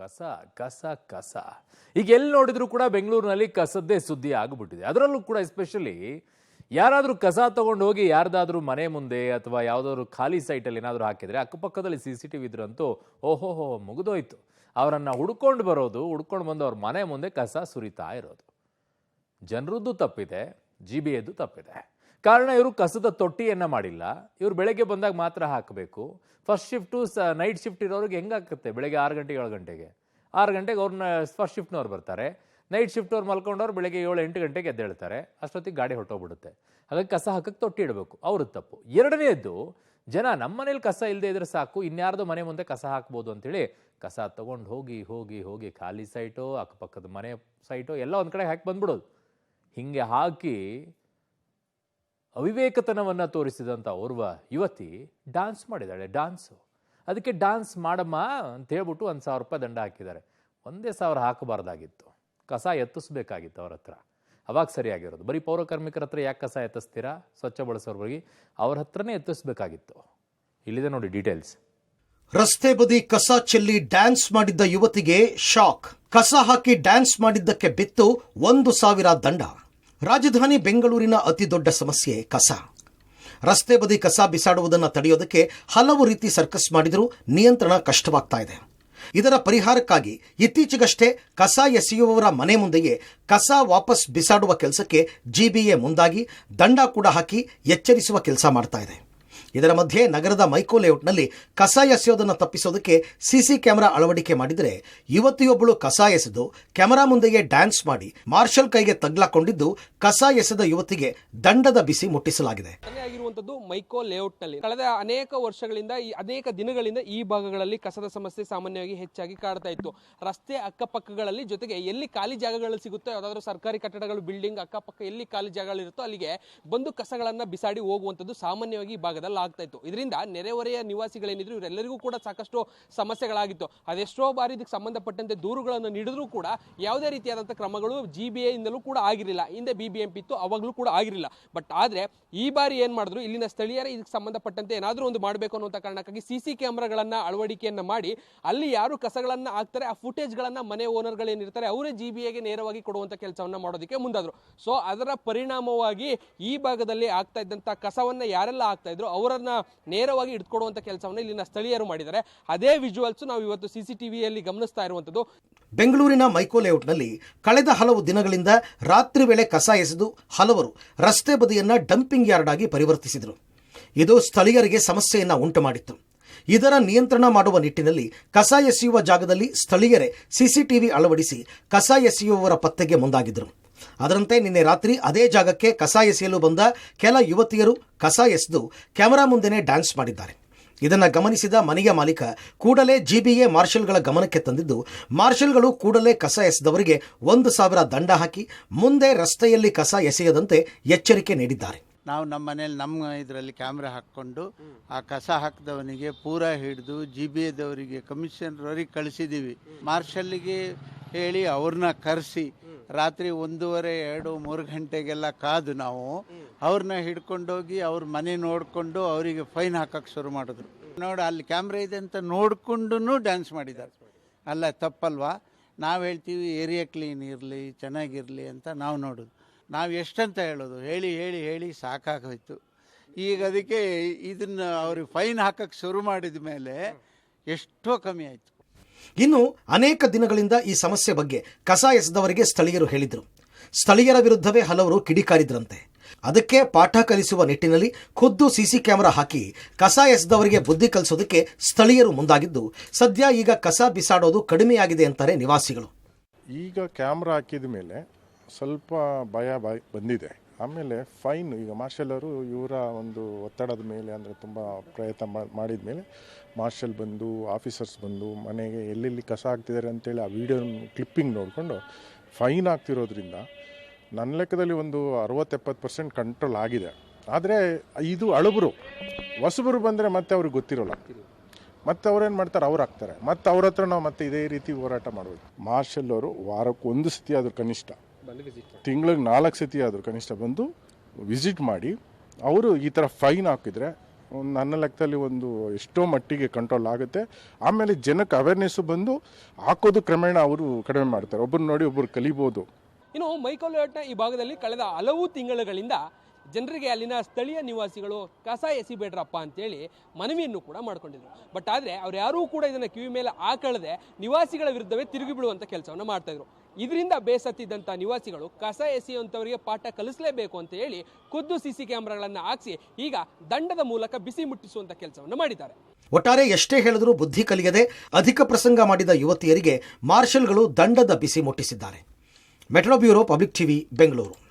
ಕಸ ಕಸ ಕಸ ಈಗ ಎಲ್ಲಿ ನೋಡಿದ್ರು ಕೂಡ ಬೆಂಗಳೂರಿನಲ್ಲಿ ಕಸದ್ದೇ ಸುದ್ದಿ ಆಗಿಬಿಟ್ಟಿದೆ. ಅದರಲ್ಲೂ ಕೂಡ ಎಸ್ಪೆಷಲಿ ಯಾರಾದರೂ ಕಸ ತಗೊಂಡು ಹೋಗಿ ಯಾರ್ದಾದ್ರೂ ಮನೆ ಮುಂದೆ ಅಥವಾ ಯಾವುದಾದ್ರು ಖಾಲಿ ಸೈಟಲ್ಲಿ ಏನಾದರೂ ಹಾಕಿದರೆ ಅಕ್ಕಪಕ್ಕದಲ್ಲಿ CCTV ಇದ್ರಂತೂ ಓಹೋಹೋ ಮುಗಿದೋಯ್ತು. ಅವರನ್ನು ಹುಡ್ಕೊಂಡು ಬರೋದು, ಹುಡ್ಕೊಂಡು ಬಂದು ಅವ್ರ ಮನೆ ಮುಂದೆ ಕಸ ಸುರಿತಾ ಇರೋದು. ಜನರದ್ದು ತಪ್ಪಿದೆ, GBAದ್ದು ತಪ್ಪಿದೆ. ಕಾರಣ ಇವರು ಕಸದ ತೊಟ್ಟಿಯನ್ನು ಮಾಡಿಲ್ಲ. ಇವರು ಬೆಳಗ್ಗೆ ಬಂದಾಗ ಮಾತ್ರ ಹಾಕಬೇಕು. ಫಸ್ಟ್ ಶಿಫ್ಟು ನೈಟ್ ಶಿಫ್ಟ್ ಇರೋರಿಗೆ ಹೆಂಗಾಗುತ್ತೆ? ಬೆಳಗ್ಗೆ 6 ಗಂಟೆಗೆ 7 ಗಂಟೆಗೆ 6 ಗಂಟೆಗೆ ಅವ್ರನ್ನ ಫಸ್ಟ್ ಶಿಫ್ಟ್ನವ್ರು ಬರ್ತಾರೆ. ನೈಟ್ ಶಿಫ್ಟ್ನವ್ರು ಮಲ್ಕೊಂಡವ್ರು ಬೆಳಗ್ಗೆ 7-8 ಗಂಟೆಗೆ ಎದ್ದೇಳ್ತಾರೆ. ಅಷ್ಟೊತ್ತಿಗೆ ಗಾಡಿ ಹೊಟ್ಟೋಗ್ಬಿಡುತ್ತೆ. ಹಾಗಾಗಿ ಕಸ ಹಾಕಕ್ಕೆ ತೊಟ್ಟಿ ಇಡಬೇಕು, ಅವ್ರದ್ದು ತಪ್ಪು. ಎರಡನೇದ್ದು, ಜನ ನಮ್ಮ ಮನೇಲಿ ಕಸ ಇಲ್ಲದೆ ಇದ್ರೆ ಸಾಕು, ಇನ್ಯಾರ್ದು ಮನೆ ಮುಂದೆ ಕಸ ಹಾಕ್ಬೋದು ಅಂತೇಳಿ ಕಸ ತೊಗೊಂಡು ಹೋಗಿ ಹೋಗಿ ಹೋಗಿ ಖಾಲಿ ಸೈಟೋ ಅಕ್ಕಪಕ್ಕದ ಮನೆ ಸೈಟೋ ಎಲ್ಲ ಒಂದು ಕಡೆ ಹಾಕಿ ಬಂದ್ಬಿಡೋದು. ಹೀಗೆ ಹಾಕಿ ಅವಿವೇಕತನವನ್ನು ತೋರಿಸಿದಂಥ ಓರ್ವ ಯುವತಿ ಡ್ಯಾನ್ಸ್ ಮಾಡಿದ್ದಾಳೆ. ಅದಕ್ಕೆ ಡ್ಯಾನ್ಸ್ ಮಾಡಮ್ಮ ಅಂತ ಹೇಳ್ಬಿಟ್ಟು 1,000 ರೂಪಾಯಿ ದಂಡ ಹಾಕಿದ್ದಾರೆ. 1,000 ಹಾಕಬಾರ್ದಾಗಿತ್ತು, ಕಸ ಎತ್ತಿಸ್ಬೇಕಾಗಿತ್ತು ಅವ್ರ ಹತ್ರ. ಅವಾಗ ಸರಿಯಾಗಿರೋದು. ಬರೀ ಪೌರಕಾರ್ಮಿಕರ ಹತ್ರ ಯಾಕೆ ಕಸ ಎತ್ತಿಸ್ತೀರಾ? ಸ್ವಚ್ಛ ಬಳಸೋರ್ಗಳಿಗೆ ಅವ್ರ ಹತ್ರನೇ ಎತ್ತಿಸ್ಬೇಕಾಗಿತ್ತು. ಇಲ್ಲಿದೆ ನೋಡಿ ಡೀಟೇಲ್ಸ್. ರಸ್ತೆ ಬದಿ ಕಸ ಚೆಲ್ಲಿ ಡ್ಯಾನ್ಸ್ ಮಾಡಿದ್ದ ಯುವತಿಗೆ ಶಾಕ್. ಕಸ ಹಾಕಿ ಡ್ಯಾನ್ಸ್ ಮಾಡಿದ್ದಕ್ಕೆ ಬಿತ್ತು 1,000 ದಂಡ. ರಾಜಧಾನಿ ಬೆಂಗಳೂರಿನ ಅತಿ ದೊಡ್ಡ ಸಮಸ್ಯೆ ಕಸ. ರಸ್ತೆ ಬದಿ ಕಸ ಬಿಸಾಡುವುದನ್ನು ತಡೆಯೋದಕ್ಕೆ ಹಲವು ರೀತಿ ಸರ್ಕಸ್ ಮಾಡಿದರೂ ನಿಯಂತ್ರಣ ಕಷ್ಟವಾಗ್ತಾ ಇದೆ. ಇದರ ಪರಿಹಾರಕ್ಕಾಗಿ ಇತ್ತೀಚೆಗಷ್ಟೇ ಕಸ ಎಸೆಯುವವರ ಮನೆ ಮುಂದೆಯೇ ಕಸ ವಾಪಸ್ ಬಿಸಾಡುವ ಕೆಲಸಕ್ಕೆ GBA ಮುಂದಾಗಿ ದಂಡ ಕೂಡ ಹಾಕಿ ಎಚ್ಚರಿಸುವ ಕೆಲಸ ಮಾಡ್ತಾ ಇದೆ. ಇದರ ಮಧ್ಯೆ ನಗರದ ಮೈಕೋ ಲೇಔಟ್ನಲ್ಲಿ ಕಸ ಎಸೆಯೋದನ್ನು ತಪ್ಪಿಸೋದಕ್ಕೆ CC ಕ್ಯಾಮೆರಾ ಅಳವಡಿಕೆ ಮಾಡಿದರೆ ಯುವತಿಯೊಬ್ಬಳು ಕಸ ಎಸೆದು ಕ್ಯಾಮೆರಾ ಮುಂದೆಯೇ ಡ್ಯಾನ್ಸ್ ಮಾಡಿ ಮಾರ್ಷಲ್ ಕೈಗೆ ತಗ್ಲಾಕೊಂಡಿದ್ದು ಕಸ ಎಸೆದ ಯುವತಿಗೆ ದಂಡದ ಬಿಸಿ ಮುಟ್ಟಿಸಲಾಗಿದೆ. ಮೈಕೋ ಲೇಔಟ್ನಲ್ಲಿ ಕಳೆದ ಅನೇಕ ವರ್ಷಗಳಿಂದ ಅನೇಕ ದಿನಗಳಿಂದ ಈ ಭಾಗಗಳಲ್ಲಿ ಕಸದ ಸಮಸ್ಯೆ ಸಾಮಾನ್ಯವಾಗಿ ಹೆಚ್ಚಾಗಿ ಕಾಡ್ತಾ ಇತ್ತು. ರಸ್ತೆ ಅಕ್ಕಪಕ್ಕಗಳಲ್ಲಿ, ಜೊತೆಗೆ ಎಲ್ಲಿ ಖಾಲಿ ಜಾಗಗಳು ಸಿಗುತ್ತೋ, ಯಾವುದಾದ್ರೂ ಸರ್ಕಾರಿ ಕಟ್ಟಡಗಳು, ಬಿಲ್ಡಿಂಗ್ ಅಕ್ಕಪಕ್ಕ ಎಲ್ಲಿ ಖಾಲಿ ಜಾಗಗಳಿರುತ್ತೋ ಅಲ್ಲಿಗೆ ಬಂದು ಕಸಗಳನ್ನ ಬಿಸಾಡಿ ಹೋಗುವಂಥದ್ದು ಸಾಮಾನ್ಯವಾಗಿ ಈ ಭಾಗದಲ್ಲಿ ಆಗ್ತಾ ಇತ್ತು. ಇದರಿಂದ ನೆರೆಹೊರೆಯ ನಿವಾಸಿಗಳೇನಿದ್ರು ಇವರೆಲ್ಲರಿಗೂ ಕೂಡ ಸಾಕಷ್ಟು ಸಮಸ್ಯೆಗಳಾಗಿತ್ತು. ಅದೆಷ್ಟೋ ಬಾರಿ ಇದಕ್ಕೆ ಸಂಬಂಧಪಟ್ಟಂತೆ ದೂರುಗಳನ್ನು ನೀಡಿದ್ರೂ ಕೂಡ ಯಾವುದೇ ರೀತಿಯಾದಂತಹ ಕ್ರಮಗಳು GBA ಇಂದಲೂ ಕೂಡ ಆಗಿರಲಿಲ್ಲ. ಹಿಂದೆ BBMP ಇತ್ತು, ಅವಾಗಲೂ ಕೂಡ ಆಗಿರಲಿಲ್ಲ. ಬಟ್ ಆದ್ರೆ ಈ ಬಾರಿ ಏನ್ ಮಾಡಿದ್ರು, ಇಲ್ಲಿನ ಸ್ಥಳೀಯರೇ ಇದಕ್ಕೆ ಸಂಬಂಧಪಟ್ಟಂತೆ ಏನಾದರೂ ಒಂದು ಮಾಡಬೇಕು ಅನ್ನುವಂಥ ಕಾರಣಕ್ಕಾಗಿ CC ಕ್ಯಾಮೆರಾಗಳನ್ನ ಅಳವಡಿಕೆಯನ್ನ ಮಾಡಿ ಅಲ್ಲಿ ಯಾರು ಕಸಗಳನ್ನ ಹಾಕ್ತಾರೆ ಆ ಫುಟೇಜ್ಗಳನ್ನ ಮನೆ ಓನರ್ಗಳೇನಿರ್ತಾರೆ ಅವರೇ GBAಗೆ ನೇರವಾಗಿ ಕೊಡುವಂತ ಕೆಲಸವನ್ನ ಮಾಡೋದಕ್ಕೆ ಮುಂದಾದ್ರು. ಸೊ ಅದರ ಪರಿಣಾಮವಾಗಿ ಈ ಭಾಗದಲ್ಲಿ ಆಗ್ತಾ ಇದ್ದಂತ ಕಸವನ್ನ ಯಾರೆಲ್ಲ ಆಗ್ತಾ ಇದ್ರು ಅವರನ್ನ ನೇರವಾಗಿ ಹಿಡಿದುಕೊಡುವಂತ ಕೆಲಸವನ್ನ ಇಲ್ಲಿನ ಸ್ಥಳೀಯರು ಮಾಡಿದ್ದಾರೆ. ಅದೇ ವಿಜುವಲ್ಸ್ ನಾವು ಇವತ್ತು CCTVಯಲ್ಲಿ ಗಮನಿಸ್ತಾ ಇರುವಂತದ್ದು. ಬೆಂಗಳೂರಿನ ಮೈಕೋ ಲೇಔಟ್ನಲ್ಲಿ ಕಳೆದ ಹಲವು ದಿನಗಳಿಂದ ರಾತ್ರಿ ವೇಳೆ ಕಸ ಎಸೆದು ಹಲವರು ರಸ್ತೆ ಬದಿಯನ್ನ ಡಂಪಿಂಗ್ ಯಾರ್ಡ್ ಆಗಿ ಪರಿವರ್ತಿಸಿದರು. ಇದು ಸ್ಥಳೀಯರಿಗೆ ಸಮಸ್ಯೆಯನ್ನ ಉಂಟು ಮಾಡಿತ್ತು. ಇದರ ನಿಯಂತ್ರಣ ಮಾಡುವ ನಿಟ್ಟಿನಲ್ಲಿ ಕಸ ಎಸೆಯುವ ಜಾಗದಲ್ಲಿ ಸ್ಥಳೀಯರೇ CCTV ಅಳವಡಿಸಿ ಕಸ ಎಸೆಯುವವರ ಪತ್ತೆಗೆ ಮುಂದಾಗಿದ್ದರು. ಅದರಂತೆ ನಿನ್ನೆ ರಾತ್ರಿ ಅದೇ ಜಾಗಕ್ಕೆ ಕಸ ಎಸೆಯಲು ಬಂದ ಕೆಲ ಯುವತಿಯರು ಕಸ ಎಸೆದು ಕ್ಯಾಮೆರಾ ಮುಂದೆನೇ ಡ್ಯಾನ್ಸ್ ಮಾಡಿದ್ದಾರೆ. ಇದನ್ನು ಗಮನಿಸಿದ ಮನೆಯ ಮಾಲೀಕ ಕೂಡಲೇ GBA ಮಾರ್ಷಲ್ಗಳ ಗಮನಕ್ಕೆ ತಂದಿದ್ದು, ಮಾರ್ಷಲ್ಗಳು ಕೂಡಲೇ ಕಸ ಎಸೆದವರಿಗೆ 1,000 ದಂಡ ಹಾಕಿ ಮುಂದೆ ರಸ್ತೆಯಲ್ಲಿ ಕಸ ಎಸೆಯದಂತೆ ಎಚ್ಚರಿಕೆ ನೀಡಿದ್ದಾರೆ. ನಾವು ನಮ್ಮ ಮನೇಲಿ ನಮ್ಮ ಇದರಲ್ಲಿ ಕ್ಯಾಮ್ರಾ ಹಾಕ್ಕೊಂಡು ಆ ಕಸ ಹಾಕಿದವನಿಗೆ ಪೂರಾ ಹಿಡಿದು GBAದವರಿಗೆ ಕಮಿಷನರ್ವರಿಗೆ ಕಳಿಸಿದ್ದೀವಿ. ಮಾರ್ಷಲ್ಗೆ ಹೇಳಿ ಅವ್ರನ್ನ ಕರೆಸಿ ರಾತ್ರಿ 1:30, 2, 3 ಗಂಟೆಗೆಲ್ಲ ಕಾದು ನಾವು ಅವ್ರನ್ನ ಹಿಡ್ಕೊಂಡೋಗಿ ಅವ್ರ ಮನೆ ನೋಡಿಕೊಂಡು ಅವರಿಗೆ ಫೈನ್ ಹಾಕಕ್ಕೆ ಶುರು ಮಾಡಿದ್ರು. ನೋಡಿ ಅಲ್ಲಿ ಕ್ಯಾಮ್ರಾ ಇದೆ ಅಂತ ನೋಡಿಕೊಂಡು ಡ್ಯಾನ್ಸ್ ಮಾಡಿದ್ದಾರೆ. ಅಲ್ಲ ತಪ್ಪಲ್ವಾ? ನಾವು ಹೇಳ್ತೀವಿ ಏರಿಯಾ ಕ್ಲೀನ್ ಇರಲಿ, ಚೆನ್ನಾಗಿರಲಿ ಅಂತ ನಾವು ನೋಡೋದು. ನಾವು ಎಷ್ಟಂತ ಹೇಳೋದು, ಹೇಳಿ ಹೇಳಿ ಹೇಳಿ ಸಾಕಾಗೋಯ್ತು. ಈಗ ಅದಕ್ಕೆ ಇದನ್ನು ಅವ್ರಿಗೆ ಫೈನ್ ಹಾಕಕ್ಕೆ ಶುರು ಮಾಡಿದ ಮೇಲೆ ಎಷ್ಟೋ ಕಮ್ಮಿ ಆಯಿತು. ಇನ್ನು ಅನೇಕ ದಿನಗಳಿಂದ ಈ ಸಮಸ್ಯೆ ಬಗ್ಗೆ ಕಸ ಎಸೆದವರಿಗೆ ಸ್ಥಳೀಯರು ಹೇಳಿದರು. ಸ್ಥಳೀಯರ ವಿರುದ್ಧವೇ ಹಲವರು ಕಿಡಿಕಾರಿದ್ರಂತೆ. ಅದಕ್ಕೆ ಪಾಠ ಕಲಿಸುವ ನಿಟ್ಟಿನಲ್ಲಿ ಖುದ್ದು CC ಕ್ಯಾಮೆರಾ ಹಾಕಿ ಕಸ ಎಸೆದವರಿಗೆ ಬುದ್ಧಿ ಕಲಿಸೋದಕ್ಕೆ ಸ್ಥಳೀಯರು ಮುಂದಾಗಿದ್ದು, ಸದ್ಯ ಈಗ ಕಸ ಬಿಸಾಡೋದು ಕಡಿಮೆಯಾಗಿದೆ ಅಂತಾರೆ ನಿವಾಸಿಗಳು. ಈಗ ಕ್ಯಾಮ್ರಾ ಹಾಕಿದ ಮೇಲೆ ಸ್ವಲ್ಪ ಭಯ ಬಂದಿದೆ. ಆಮೇಲೆ ಫೈನ್ ಈಗ ಮಾರ್ಷಲರು ಇವರ ಒಂದು ಒತ್ತಡದ ಮೇಲೆ, ಅಂದರೆ ತುಂಬ ಪ್ರಯತ್ನ ಮಾಡಿದ ಮೇಲೆ ಮಾರ್ಷಲ್ ಬಂದು, ಆಫೀಸರ್ಸ್ ಬಂದು ಮನೆಗೆ ಎಲ್ಲೆಲ್ಲಿ ಕಸ ಹಾಕ್ತಿದ್ದಾರೆ ಅಂತೇಳಿ ಆ ವಿಡಿಯೋ ಕ್ಲಿಪ್ಪಿಂಗ್ ನೋಡಿಕೊಂಡು ಫೈನ್ ಆಗ್ತಿರೋದ್ರಿಂದ ನನ್ನ ಲೆಕ್ಕದಲ್ಲಿ ಒಂದು 60-70% ಕಂಟ್ರೋಲ್ ಆಗಿದೆ. ಆದರೆ ಇದು ಅಳುಬರು ಹೊಸಬರು ಬಂದರೆ ಮತ್ತೆ ಅವ್ರಿಗೆ ಗೊತ್ತಿರೋಲ್ಲ, ಮತ್ತೆ ಅವ್ರೇನು ಮಾಡ್ತಾರೆ, ಅವ್ರು ಹಾಕ್ತಾರೆ, ಮತ್ತು ಅವ್ರ ಹತ್ರ ನಾವು ಮತ್ತೆ ಇದೇ ರೀತಿ ಹೋರಾಟ ಮಾಡಬೇಕು. ಮಾರ್ಷಲ್ ಅವರು ವಾರಕ್ಕೆ 1 ಸತಿ ಆದರೂ ಕನಿಷ್ಠ, ತಿಂಗಳಿಗೆ 4 ಸತಿ ಆದರೂ ಕನಿಷ್ಠ ಬಂದು ವಿಸಿಟ್ ಮಾಡಿ ಅವರು ಈ ಥರ ಫೈನ್ ಹಾಕಿದರೆ ನನ್ನ ಲೆಕ್ಕದಲ್ಲಿ ಒಂದು ಎಷ್ಟೋ ಮಟ್ಟಿಗೆ ಕಂಟ್ರೋಲ್ ಆಗುತ್ತೆ. ಆಮೇಲೆ ಜನಕ್ಕೆ ಅವೇರ್ನೆಸ್ಸು ಬಂದು ಹಾಕೋದು ಕ್ರಮೇಣ ಅವರು ಕಡಿಮೆ ಮಾಡ್ತಾರೆ. ಒಬ್ಬರು ನೋಡಿ ಒಬ್ಬರು ಕಲಿಬೋದು. ಇನ್ನು ಮೈಕೋ ಲೇಔಟ್ನ ಈ ಭಾಗದಲ್ಲಿ ಕಳೆದ ಹಲವು ತಿಂಗಳುಗಳಿಂದ ಜನರಿಗೆ ಅಲ್ಲಿನ ಸ್ಥಳೀಯ ನಿವಾಸಿಗಳು ಕಸ ಎಸಿಬೇಡ್ರಪ್ಪ ಅಂತೇಳಿ ಮನವಿಯನ್ನು ಕೂಡ ಮಾಡ್ಕೊಂಡಿದ್ರು. ಬಟ್ ಆದರೆ ಅವ್ರು ಯಾರೂ ಕೂಡ ಇದನ್ನು ಕಿವಿ ಮೇಲೆ ಹಾಕಳದೆ ನಿವಾಸಿಗಳ ವಿರುದ್ಧವೇ ತಿರುಗಿ ಬಿಡುವಂಥ ಕೆಲಸವನ್ನು ಮಾಡ್ತಾಯಿದ್ರು. ಇದರಿಂದ ಬೇಸತ್ತಿದ್ದಂಥ ನಿವಾಸಿಗಳು ಕಸ ಎಸೆಯುವಂಥವರಿಗೆ ಪಾಠ ಕಲಿಸಲೇಬೇಕು ಅಂತ ಹೇಳಿ ಖುದ್ದು CC ಕ್ಯಾಮ್ರಾಗಳನ್ನು ಹಾಕಿಸಿ ಈಗ ದಂಡದ ಮೂಲಕ ಬಿಸಿ ಮುಟ್ಟಿಸುವಂಥ ಕೆಲಸವನ್ನು ಮಾಡಿದ್ದಾರೆ. ಒಟ್ಟಾರೆ ಎಷ್ಟೇ ಹೇಳಿದರೂ ಬುದ್ಧಿ ಕಲಿಯದೆ ಅಧಿಕ ಪ್ರಸಂಗ ಮಾಡಿದ ಯುವತಿಯರಿಗೆ ಮಾರ್ಷಲ್ಗಳು ದಂಡದ ಬಿಸಿ ಮುಟ್ಟಿಸಿದ್ದಾರೆ. Metro bureau, public TV, Bengaluru.